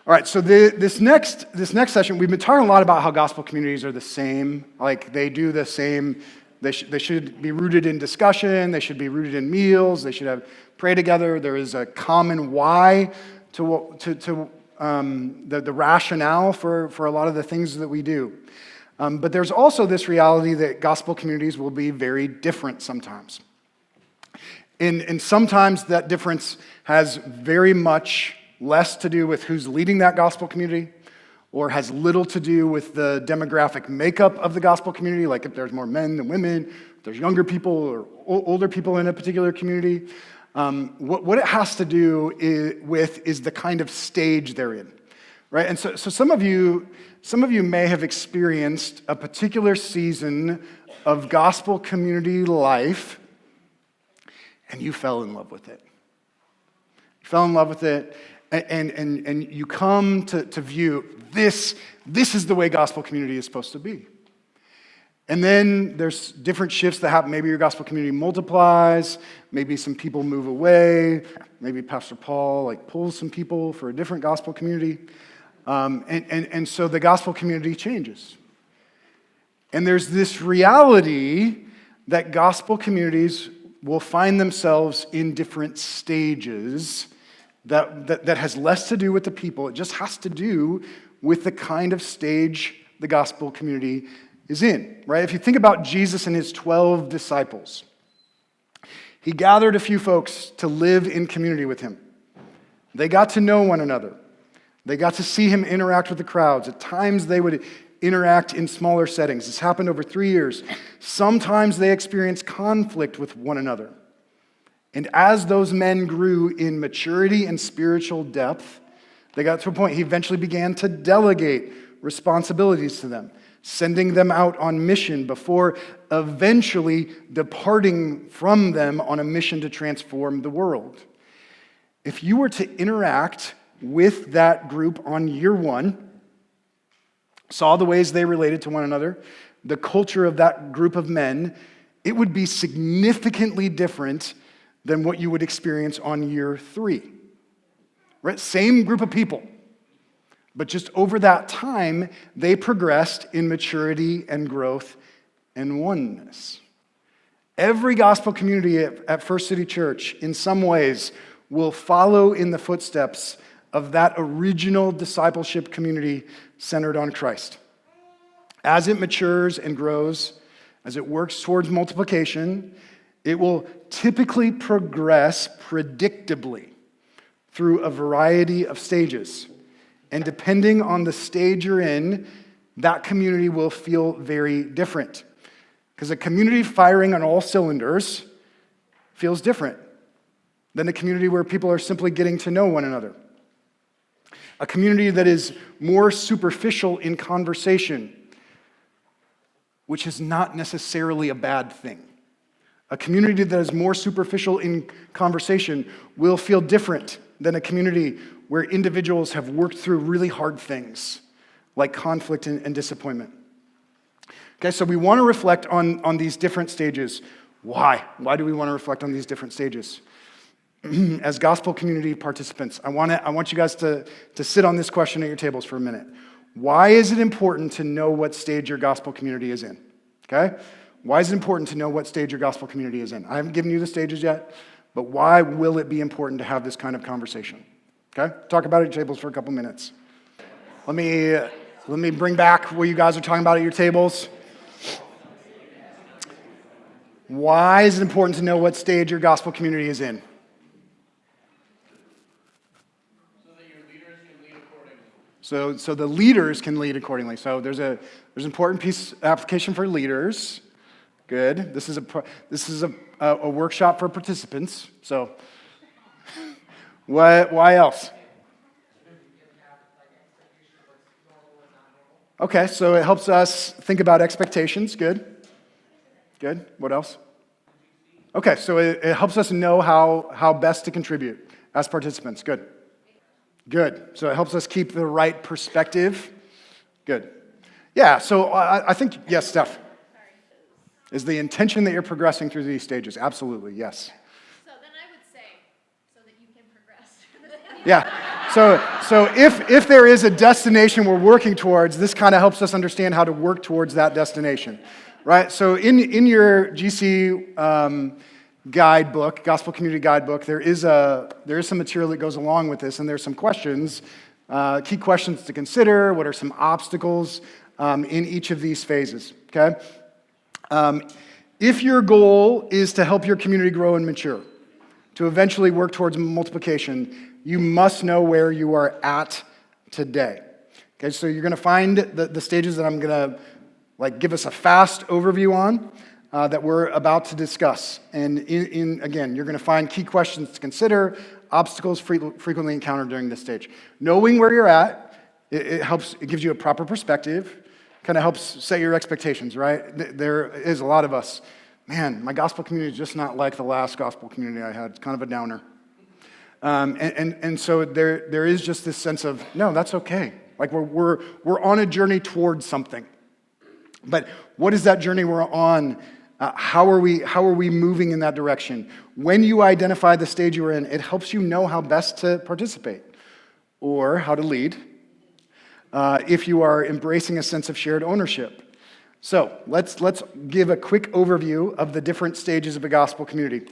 All right, so this next session, we've been talking a lot about how gospel communities are the same. Like they do the same. They should be rooted in discussion. They should be rooted in meals. They should pray together. There is a common why to the rationale for a lot of the things that we do. But there's also this reality that gospel communities will be very different sometimes. And sometimes that difference has very much less to do with who's leading that gospel community, or has little to do with the demographic makeup of the gospel community, like if there's more men than women, if there's younger people or older people in a particular community. What it has to do is the kind of stage they're in, right? And so some of you may have experienced a particular season of gospel community life, and you fell in love with it. You fell in love with it. And you come to view this is the way gospel community is supposed to be. And then there's different shifts that happen. Maybe your gospel community multiplies. Maybe some people move away. Maybe Pastor Paul pulls some people for a different gospel community. And so the gospel community changes. And there's this reality that gospel communities will find themselves in different stages that has less to do with the people. It just has to do with the kind of stage the gospel community is in, right? If you think about Jesus and his 12 disciples, he gathered a few folks to live in community with him. They got to know one another. They got to see him interact with the crowds. At times they would interact in smaller settings. This happened over 3 years. Sometimes they experienced conflict with one another. And as those men grew in maturity and spiritual depth, they got to a point he eventually began to delegate responsibilities to them, sending them out on mission before eventually departing from them on a mission to transform the world. If you were to interact with that group on year one, saw the ways they related to one another, the culture of that group of men, it would be significantly different than what you would experience on year 3. Right? Same group of people, but just over that time, they progressed in maturity and growth and oneness. Every gospel community at First City Church, in some ways, will follow in the footsteps of that original discipleship community centered on Christ. As it matures and grows, as it works towards multiplication, it will typically progress predictably through a variety of stages. And depending on the stage you're in, that community will feel very different. Because a community firing on all cylinders feels different than a community where people are simply getting to know one another. A community that is more superficial in conversation, which is not necessarily a bad thing. A community that is more superficial in conversation will feel different than a community where individuals have worked through really hard things like conflict and disappointment. Okay, so we want to reflect on these different stages. Why? Why do we want to reflect on these different stages? As gospel community participants, I want you guys to sit on this question at your tables for a minute. Why is it important to know what stage your gospel community is in? Okay? Why is it important to know what stage your gospel community is in? I haven't given you the stages yet, but why will it be important to have this kind of conversation? Okay? Talk about it at your tables for a couple minutes. Let me bring back what you guys are talking about at your tables. Why is it important to know what stage your gospel community is in? So that your leaders can lead accordingly. So the leaders can lead accordingly. So there's an important piece application for leaders. Good. This is a workshop for participants. So, why else? Okay, so it helps us think about expectations. Good. What else? Okay, so it helps us know how best to contribute as participants. Good. So it helps us keep the right perspective. Good. Yeah, so I think, yes, Steph. Is the intention that you're progressing through these stages? Absolutely, yes. So then I would say, so that you can progress. Yeah. So if there is a destination we're working towards, this kind of helps us understand how to work towards that destination, right? So in your GC guidebook, Gospel Community Guidebook, there is some material that goes along with this, and there's some questions, key questions to consider. What are some obstacles in each of these phases? Okay. If your goal is to help your community grow and mature, to eventually work towards multiplication, you must know where you are at today. Okay, so you're going to find the stages that I'm going to give us a fast overview on that we're about to discuss. And again, you're going to find key questions to consider, obstacles frequently encountered during this stage. Knowing where you're at, it gives you a proper perspective, kind of helps set your expectations, right? There is a lot of us, man, my gospel community is just not like the last gospel community I had. It's kind of a downer. And so there is just this sense of, no, that's okay. Like we're on a journey towards something. But what is that journey we're on? How are we moving in that direction? When you identify the stage you're in, it helps you know how best to participate or how to lead if you are embracing a sense of shared ownership. So let's give a quick overview of the different stages of a gospel community.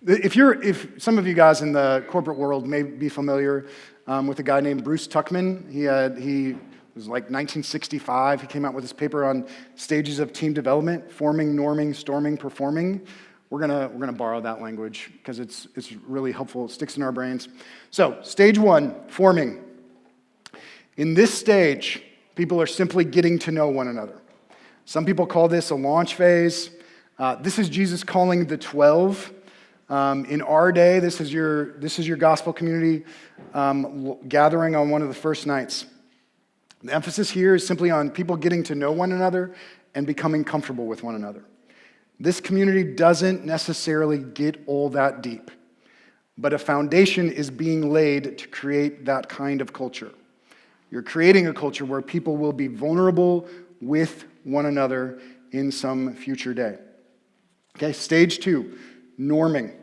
If some of you guys in the corporate world may be familiar with a guy named Bruce Tuckman, he was like 1965. He came out with this paper on stages of team development: forming, norming, storming, performing. We're gonna borrow that language because it's really helpful. It sticks in our brains. So stage 1, forming. In this stage, people are simply getting to know one another. Some people call this a launch phase. This is Jesus calling the 12. In our day, this is your gospel community gathering on one of the first nights. The emphasis here is simply on people getting to know one another and becoming comfortable with one another. This community doesn't necessarily get all that deep, but a foundation is being laid to create that kind of culture. You're creating a culture where people will be vulnerable with one another in some future day. Okay, stage 2. Norming.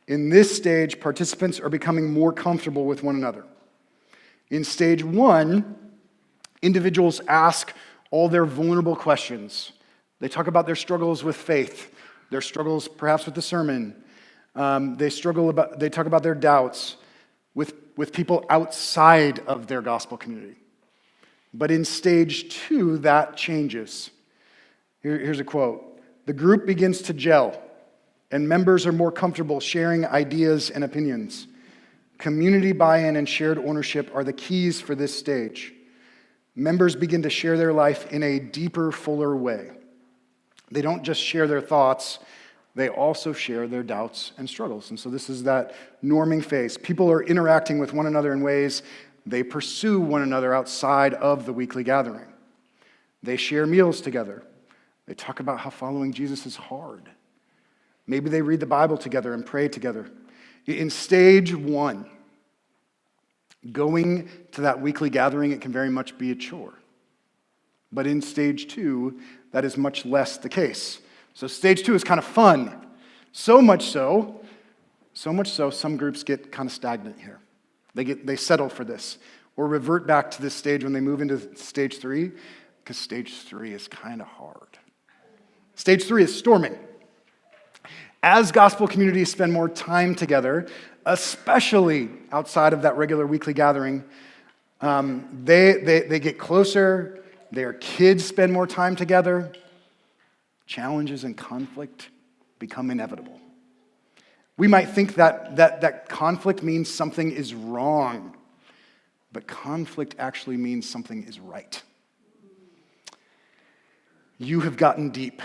In this stage, participants are becoming more comfortable with one another. In stage 1, individuals ask all their vulnerable questions. They talk about their struggles with faith, their struggles perhaps with the sermon. They talk about their doubts with people outside of their gospel community. But in stage 2, that changes. Here's a quote. The group begins to gel, and members are more comfortable sharing ideas and opinions. Community buy-in and shared ownership are the keys for this stage. Members begin to share their life in a deeper, fuller way. They don't just share their thoughts, they also share their doubts and struggles. And so this is that norming phase. People are interacting with one another in ways they pursue one another outside of the weekly gathering. They share meals together. They talk about how following Jesus is hard. Maybe they read the Bible together and pray together. In stage 1, going to that weekly gathering, it can very much be a chore. But in stage 2, that is much less the case. So stage 2 is kind of fun. So much so, some groups get kind of stagnant here. They settle for this or revert back to this stage when they move into stage 3, because stage 3 is kind of hard. Stage 3 is storming. As gospel communities spend more time together, especially outside of that regular weekly gathering, they get closer, their kids spend more time together, challenges and conflict become inevitable. We might think that conflict means something is wrong, but conflict actually means something is right. You have gotten deep.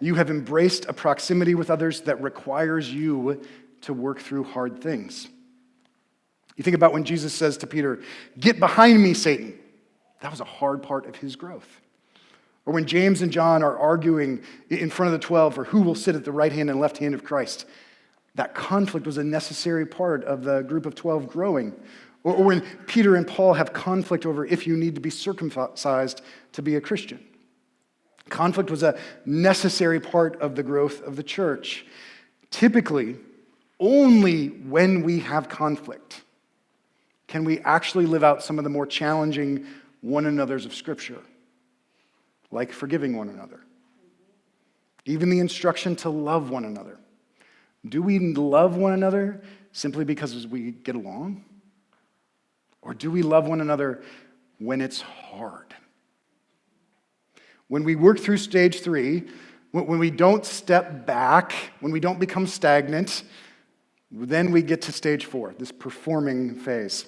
You have embraced a proximity with others that requires you to work through hard things. You think about when Jesus says to Peter, "Get behind me, Satan." That was a hard part of his growth. Or when James and John are arguing in front of the 12 for who will sit at the right hand and left hand of Christ, that conflict was a necessary part of the group of 12 growing. Or when Peter and Paul have conflict over if you need to be circumcised to be a Christian. Conflict was a necessary part of the growth of the church. Typically, only when we have conflict can we actually live out some of the more challenging one another's of Scripture, like forgiving one another? Even the instruction to love one another. Do we love one another simply because we get along? Or do we love one another when it's hard? When we work through stage 3, when we don't step back, when we don't become stagnant, then we get to stage 4, this performing phase.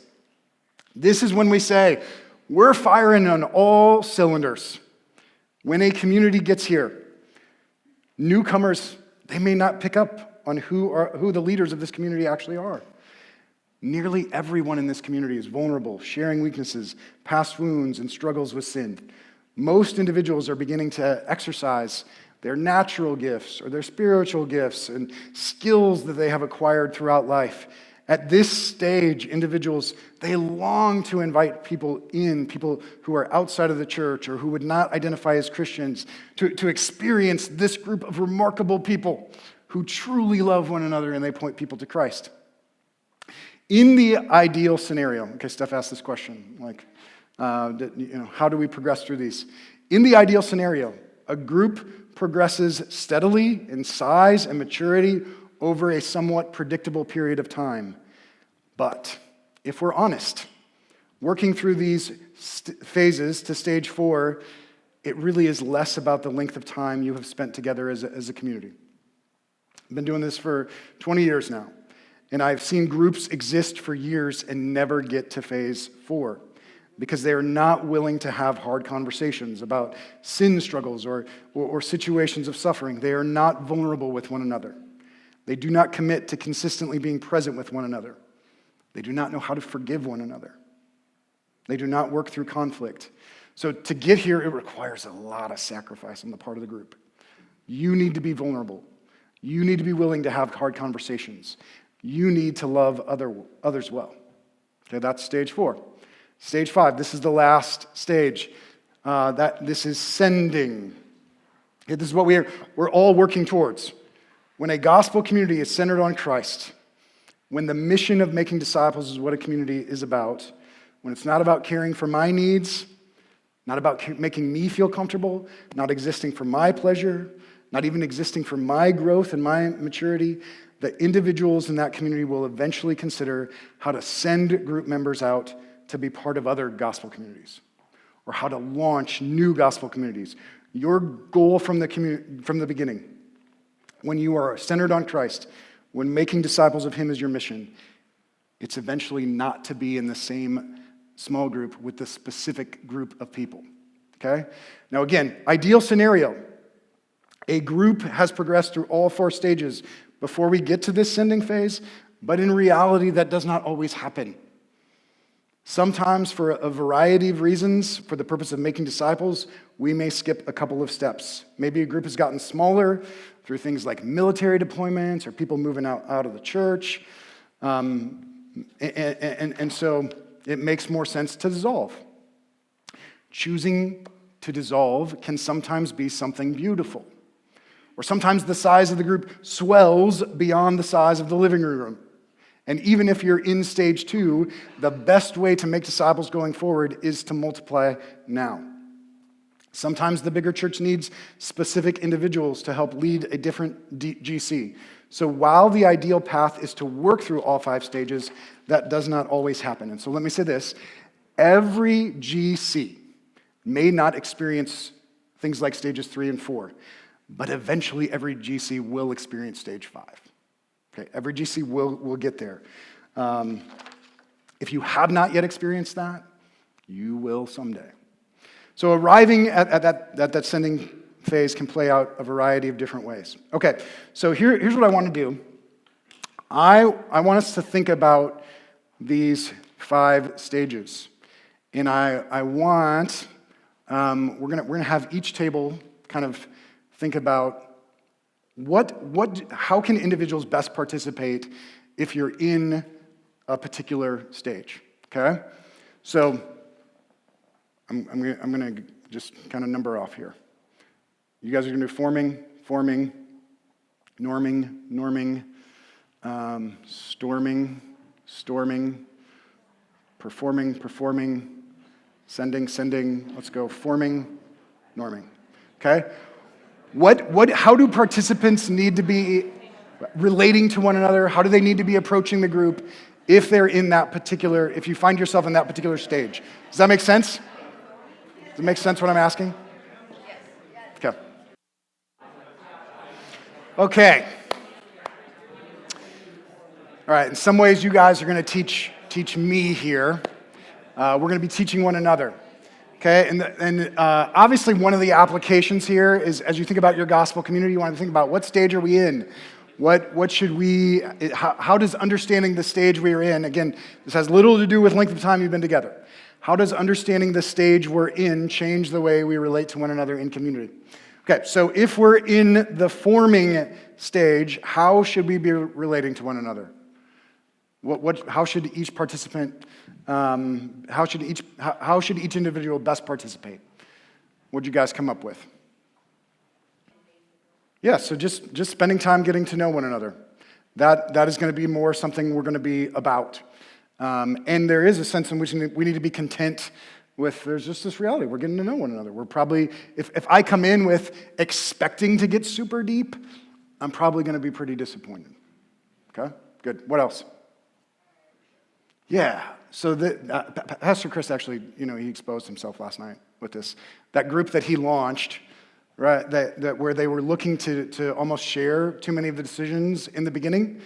This is when we say, we're firing on all cylinders. When a community gets here, newcomers, they may not pick up on who the leaders of this community actually are. Nearly everyone in this community is vulnerable, sharing weaknesses, past wounds, and struggles with sin. Most individuals are beginning to exercise their natural gifts or their spiritual gifts and skills that they have acquired throughout life. At this stage, individuals, they long to invite people in, people who are outside of the church or who would not identify as Christians, to experience this group of remarkable people who truly love one another and they point people to Christ. In the ideal scenario, okay, Steph asked this question, how do we progress through these? In the ideal scenario, a group progresses steadily in size and maturity over a somewhat predictable period of time. But if we're honest, working through these phases to stage 4, it really is less about the length of time you have spent together as a community. I've been doing this for 20 years now, and I've seen groups exist for years and never get to phase 4 because they are not willing to have hard conversations about sin struggles or situations of suffering. They are not vulnerable with one another. They do not commit to consistently being present with one another. They do not know how to forgive one another. They do not work through conflict. So to get here, it requires a lot of sacrifice on the part of the group. You need to be vulnerable. You need to be willing to have hard conversations. You need to love others well. Okay, that's stage 4. Stage 5, this is the last stage. This is sending. Okay, this is what we're all working towards. When a gospel community is centered on Christ, when the mission of making disciples is what a community is about, when it's not about caring for my needs, not about making me feel comfortable, not existing for my pleasure, not even existing for my growth and my maturity, the individuals in that community will eventually consider how to send group members out to be part of other gospel communities, or how to launch new gospel communities. Your goal from the beginning, when you are centered on Christ, when making disciples of Him is your mission, it's eventually not to be in the same small group with the specific group of people, okay? Now again, ideal scenario, a group has progressed through all 4 stages before we get to this sending phase, but in reality, that does not always happen. Sometimes, for a variety of reasons, for the purpose of making disciples, we may skip a couple of steps. Maybe a group has gotten smaller through things like military deployments or people moving out of the church. And so it makes more sense to dissolve. Choosing to dissolve can sometimes be something beautiful. Or sometimes the size of the group swells beyond the size of the living room. And even if you're in stage 2, the best way to make disciples going forward is to multiply now. Sometimes the bigger church needs specific individuals to help lead a different GC. So while the ideal path is to work through all 5 stages, that does not always happen. And so let me say this, every GC may not experience things like stages 3 and 4, but eventually every GC will experience stage 5. Okay, every GC will get there. If you have not yet experienced that, you will someday. So arriving at that sending phase can play out a variety of different ways. Okay, so here's what I want to do. I want us to think about these 5 stages. And I want, we're gonna have each table kind of think about how can individuals best participate if you're in a particular stage, okay? So I'm gonna just kind of number off here. You guys are gonna do forming, norming, storming, performing, sending, let's go, forming, norming, okay? How do participants need to be relating to one another? How do they need to be approaching the group if you find yourself in that particular stage? Does that make sense? Does it make sense what I'm asking? Okay. Okay. All right, in some ways you guys are going to teach me here. We're going to be teaching one another. Okay, and obviously one of the applications here is, as you think about your gospel community, you want to think about what stage are we in? How does understanding the stage we are in, again, this has little to do with length of time you've been together. How does understanding the stage we're in change the way we relate to one another in community? Okay, so if we're in the forming stage, how should we be relating to one another? How should each participant, how should each individual best participate? What'd you guys come up with? Yeah, so just spending time getting to know one another. That is going to be more something we're going to be about. And there is a sense in which we need to be content with, there's just this reality, we're getting to know one another. We're probably, if I come in with expecting to get super deep, I'm probably going to be pretty disappointed. Okay, good. What else? Yeah, so Pastor Chris actually, he exposed himself last night with this. That group that he launched, right, that where they were looking to almost share too many of the decisions in the beginning.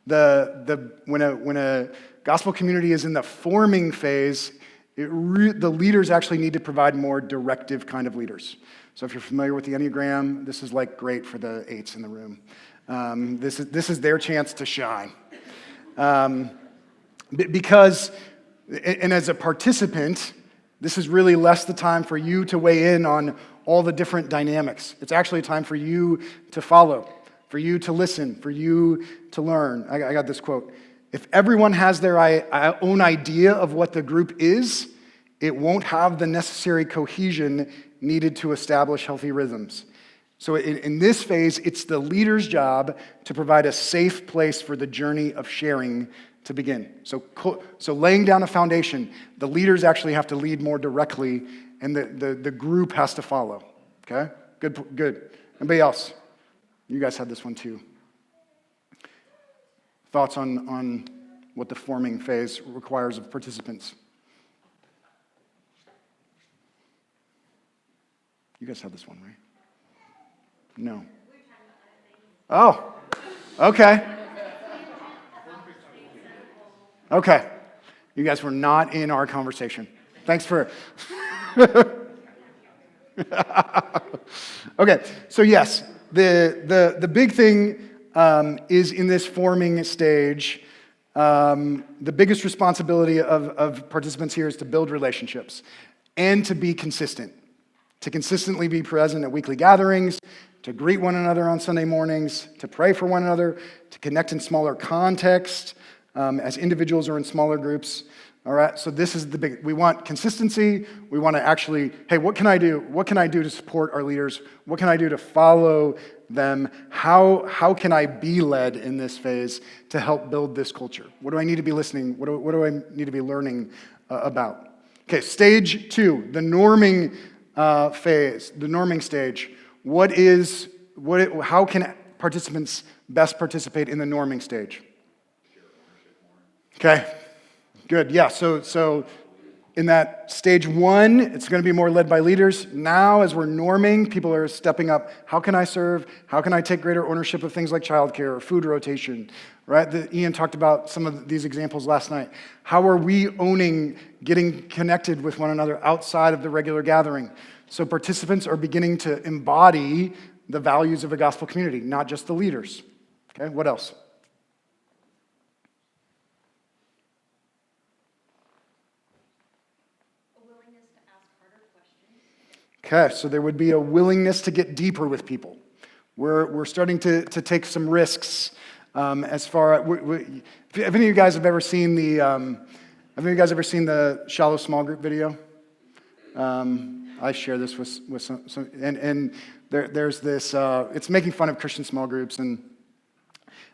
When a gospel community is in the forming phase, the leaders actually need to provide more directive kind of leaders. So if you're familiar with the Enneagram, this is like great for the 8s in the room. This is their chance to shine. Because, and as a participant, this is really less the time for you to weigh in on all the different dynamics. It's actually a time for you to follow, for you to listen, for you to learn. I got this quote. If everyone has their own idea of what the group is, it won't have the necessary cohesion needed to establish healthy rhythms. So in this phase, it's the leader's job to provide a safe place for the journey of sharing to begin. So laying down a foundation, the leaders actually have to lead more directly, and the group has to follow. Okay? Good. Anybody else? You guys had this one too. Thoughts on what the forming phase requires of participants? You guys had this one, right? No. Oh, okay. Okay. You guys were not in our conversation. Thanks for... Okay, so yes, the big thing is in this forming stage, the biggest responsibility of participants here is to build relationships and to be consistent, to consistently be present at weekly gatherings, to greet one another on Sunday mornings, to pray for one another, to connect in smaller contexts, as individuals or in smaller groups. All right, so this is we want consistency. We want to actually, hey, what can I do? What can I do to support our leaders? What can I do to follow them? How can I be led in this phase to help build this culture? What do I need to be listening? What do I need to be learning about? Okay, stage 2, the norming phase, the norming stage. How can participants best participate in the norming stage? Okay, good. Yeah, so in that stage 1, it's going to be more led by leaders. Now, as we're norming, people are stepping up. How can I serve? How can I take greater ownership of things like childcare or food rotation? Right? Ian talked about some of these examples last night. How are we owning getting connected with one another outside of the regular gathering? So participants are beginning to embody the values of a gospel community, not just the leaders. Okay, what else? Okay, so there would be a willingness to get deeper with people. We're starting to take some risks as far as, have any of you guys have ever seen the shallow small group video? I share this with some and there's this, it's making fun of Christian small groups, and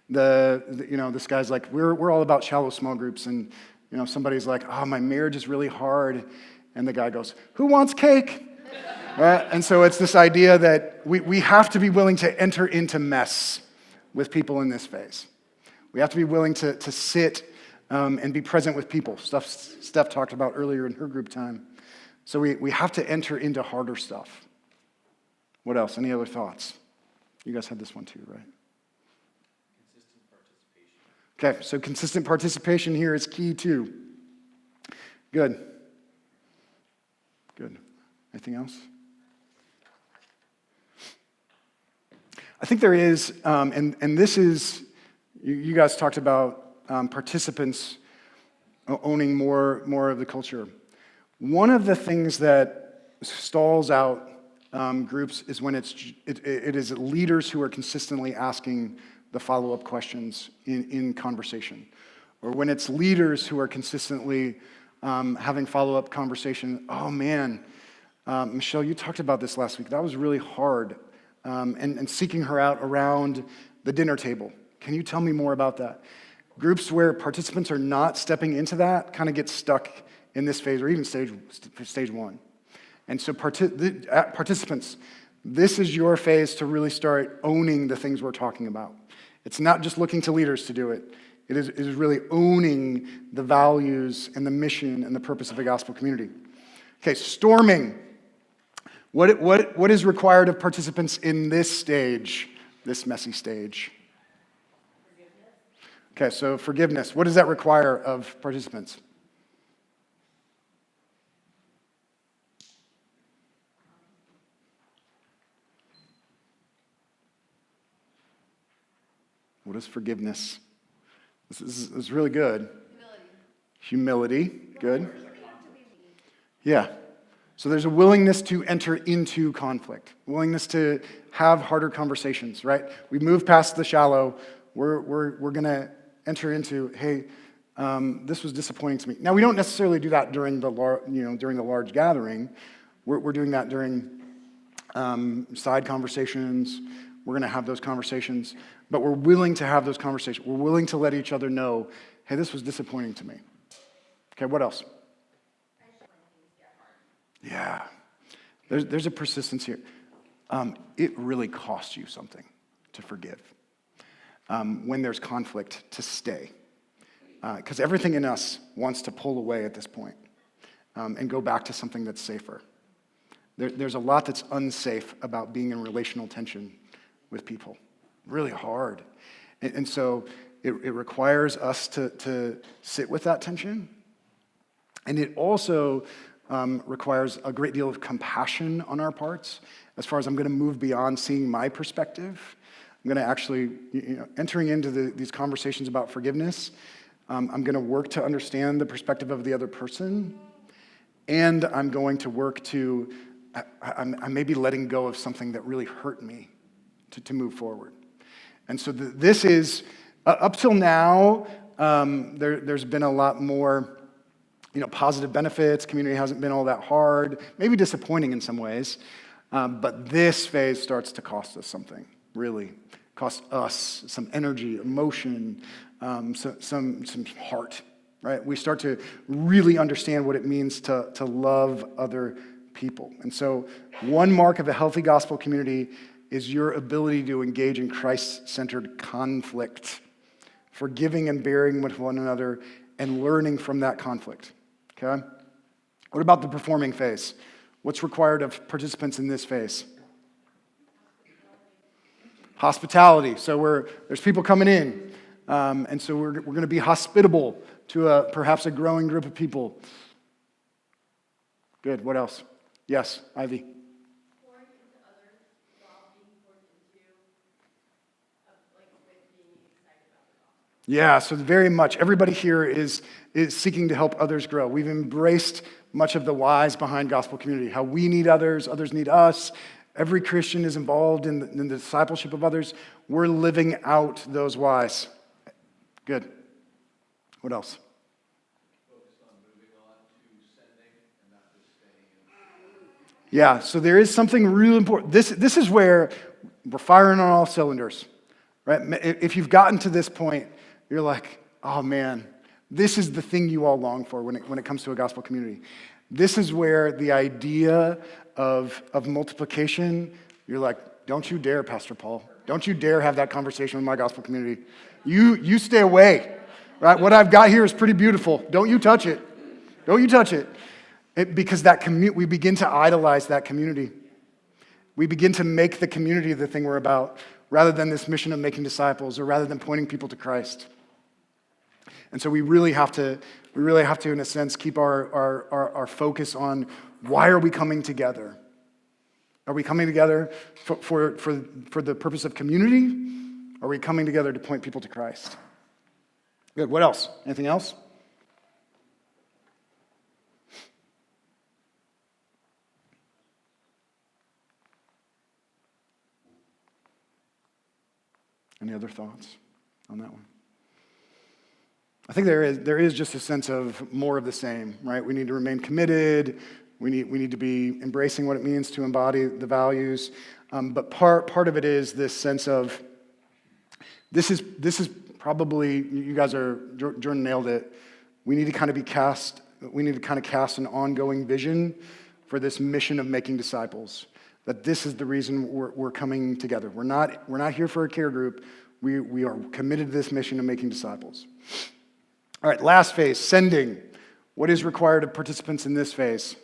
this guy's like, we're all about shallow small groups, and You know, somebody's like, oh, my marriage is really hard. And the guy goes, who wants cake? Right? And so it's this idea that we have to be willing to enter into mess with people in this phase. We have to be willing to sit and be present with people. Stuff Steph talked about earlier in her group time. So we have to enter into harder stuff. What else? Any other thoughts? You guys had this one too, right? Consistent participation. Okay, so consistent participation here is key too. Good. Good. Anything else? I think there is, and this is, you guys talked about participants owning more of the culture. One of the things that stalls out groups is when it is leaders who are consistently asking the follow-up questions in conversation, or when it's leaders who are consistently having follow-up conversation. Oh man, Michelle, you talked about this last week. That was really hard, and seeking her out around the dinner table. Can you tell me more about that? Groups where participants are not stepping into that kind of get stuck in this phase, or even stage one. And so participants, this is your phase to really start owning the things we're talking about. It's not just looking to leaders to do it. It is really owning the values and the mission and the purpose of a gospel community. Okay, storming. What is required of participants in this stage, this messy stage? Okay, so forgiveness. What does that require of participants? What is forgiveness? This is really good. Humility. Good. Yeah. So there's a willingness to enter into conflict, willingness to have harder conversations, right? We move past the shallow. We're going to enter into, hey, this was disappointing to me. Now, we don't necessarily do that during the large gathering. We're doing that during side conversations. We're going to have those conversations, but we're willing to have those conversations. We're willing to let each other know, hey, this was disappointing to me. Okay, what else? Yeah, there's a persistence here. It really costs you something to forgive. When there's conflict, to stay. Because everything in us wants to pull away at this point and go back to something that's safer. There's a lot that's unsafe about being in relational tension with people. Really hard. And so it requires us to sit with that tension. And it also requires a great deal of compassion on our parts, as far as I'm going to move beyond seeing my perspective. I'm going to actually, entering into these conversations about forgiveness, I'm going to work to understand the perspective of the other person, and I'm going to work to, I may be letting go of something that really hurt me to move forward. And so this is, up till now, there's been a lot more positive benefits. Community hasn't been all that hard, maybe disappointing in some ways. But this phase starts to cost us something, really. Cost us some energy, emotion, some heart, right? We start to really understand what it means to love other people. And so one mark of a healthy gospel community is your ability to engage in Christ-centered conflict, forgiving and bearing with one another, and learning from that conflict. Okay? What about the performing phase? What's required of participants in this phase? Hospitality. So there's people coming in, and so we're going to be hospitable to perhaps a growing group of people. Good. What else? Yes, Ivy. Pouring into others while being poured into, with being excited about the gospel. Yeah, so very much everybody here is seeking to help others grow. We've embraced much of the whys behind gospel community, how we need others need us. Every Christian is involved in the discipleship of others. We're living out those whys. Good. What else? Focus on moving on to sending and not just staying. Yeah, so there is something really important. This is where we're firing on all cylinders, right? If you've gotten to this point, you're like, oh man, This is the thing you all long for when it comes to a gospel community. This is where the idea of multiplication, you're like, don't you dare, Pastor Paul. Don't you dare have that conversation with my gospel community. You stay away, right? What I've got here is pretty beautiful. Don't you touch it. Don't you touch it. Because we begin to idolize that community. We begin to make the community the thing we're about, rather than this mission of making disciples, or rather than pointing people to Christ. And so we really have to, in a sense, keep our focus on why are we coming together? Are we coming together for the purpose of community? Are we coming together to point people to Christ? Good. What else? Anything else? Any other thoughts on that one? I think there is just a sense of more of the same, right? We need to remain committed. We need to be embracing what it means to embody the values. But part of it is this sense of this is probably, you guys Jordan nailed it. We need to kind of cast an ongoing vision for this mission of making disciples. That this is the reason we're coming together. We're not here for a care group. We are committed to this mission of making disciples. All right, last phase, sending. What is required of participants in this phase?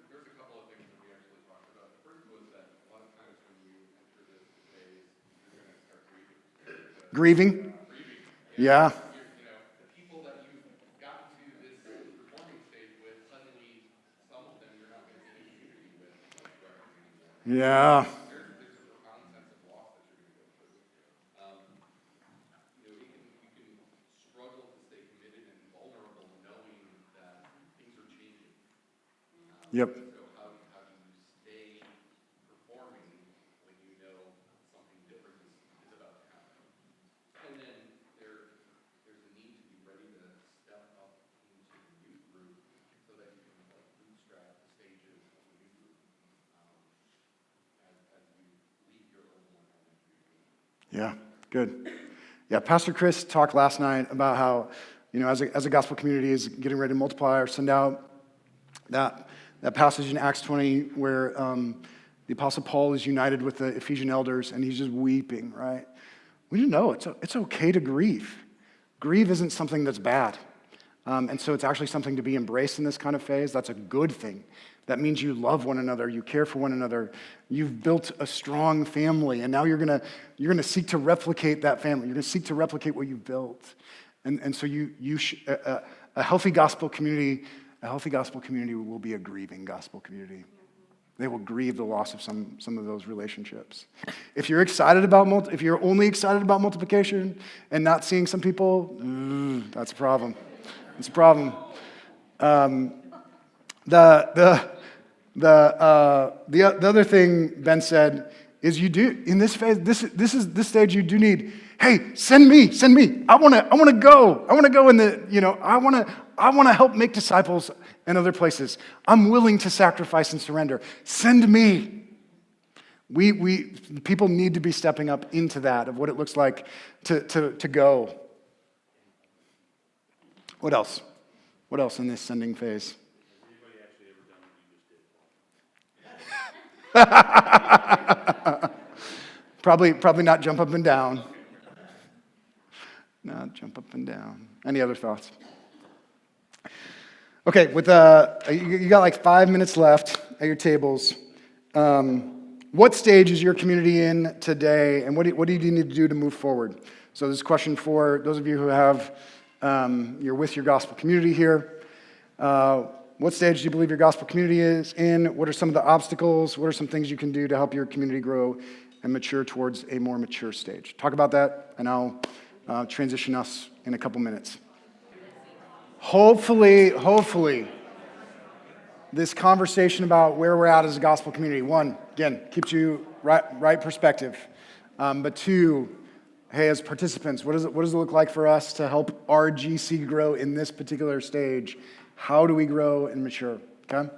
There's a couple of things that we actually talked about. The first was that a lot of times when you enter this phase, you're going to start grieving. Grieving? Yeah. The people that you've gotten to this performing stage with, suddenly some of them you're not going to be in community with anymore. Yeah. There's a profound sense of loss that you're going to go through. You can struggle to stay committed and vulnerable knowing that things are changing. Yep. So how do you stay performing when you know something different is about to happen? And then there's a need to be ready to step up into the youth group so that you can bootstrap the stages of the youth group as you leave your old one and enter your new one. Yeah, good. Yeah, Pastor Chris talked last night about how, as a gospel community is getting ready to multiply or send out, that passage in Acts 20 where the Apostle Paul is united with the Ephesian elders and he's just weeping, right? We need to know it's okay to grieve. Grieve isn't something that's bad. And so it's actually something to be embraced in this kind of phase. That's a good thing. That means you love one another, you care for one another, you've built a strong family, and now you're gonna seek to replicate that family. You're gonna seek to replicate what you've built. And so a healthy gospel community will be a grieving gospel community. They will grieve the loss of some of those relationships. If you're only excited about multiplication and not seeing some people, that's a problem. It's a problem. The other thing Ben said is you do in this phase. This stage you do need. Hey, send me. I want to go. I want to go in the. I want to help make disciples in other places. I'm willing to sacrifice and surrender. Send me. People need to be stepping up into that of what it looks like to go. What else? What else in this sending phase? Probably not jump up and down. Not jump up and down. Any other thoughts? Okay, you got like 5 minutes left at your tables. What stage is your community in today, and what do you need to do to move forward? So this is a question for those of you who you're with your gospel community here. What stage do you believe your gospel community is in? What are some of the obstacles? What are some things you can do to help your community grow and mature towards a more mature stage? Talk about that, and I'll transition us in a couple minutes. Hopefully, this conversation about where we're at as a gospel community, one, again, keeps you right perspective. But two, hey, as participants, what does it look like for us to help our GC grow in this particular stage? How do we grow and mature? Okay?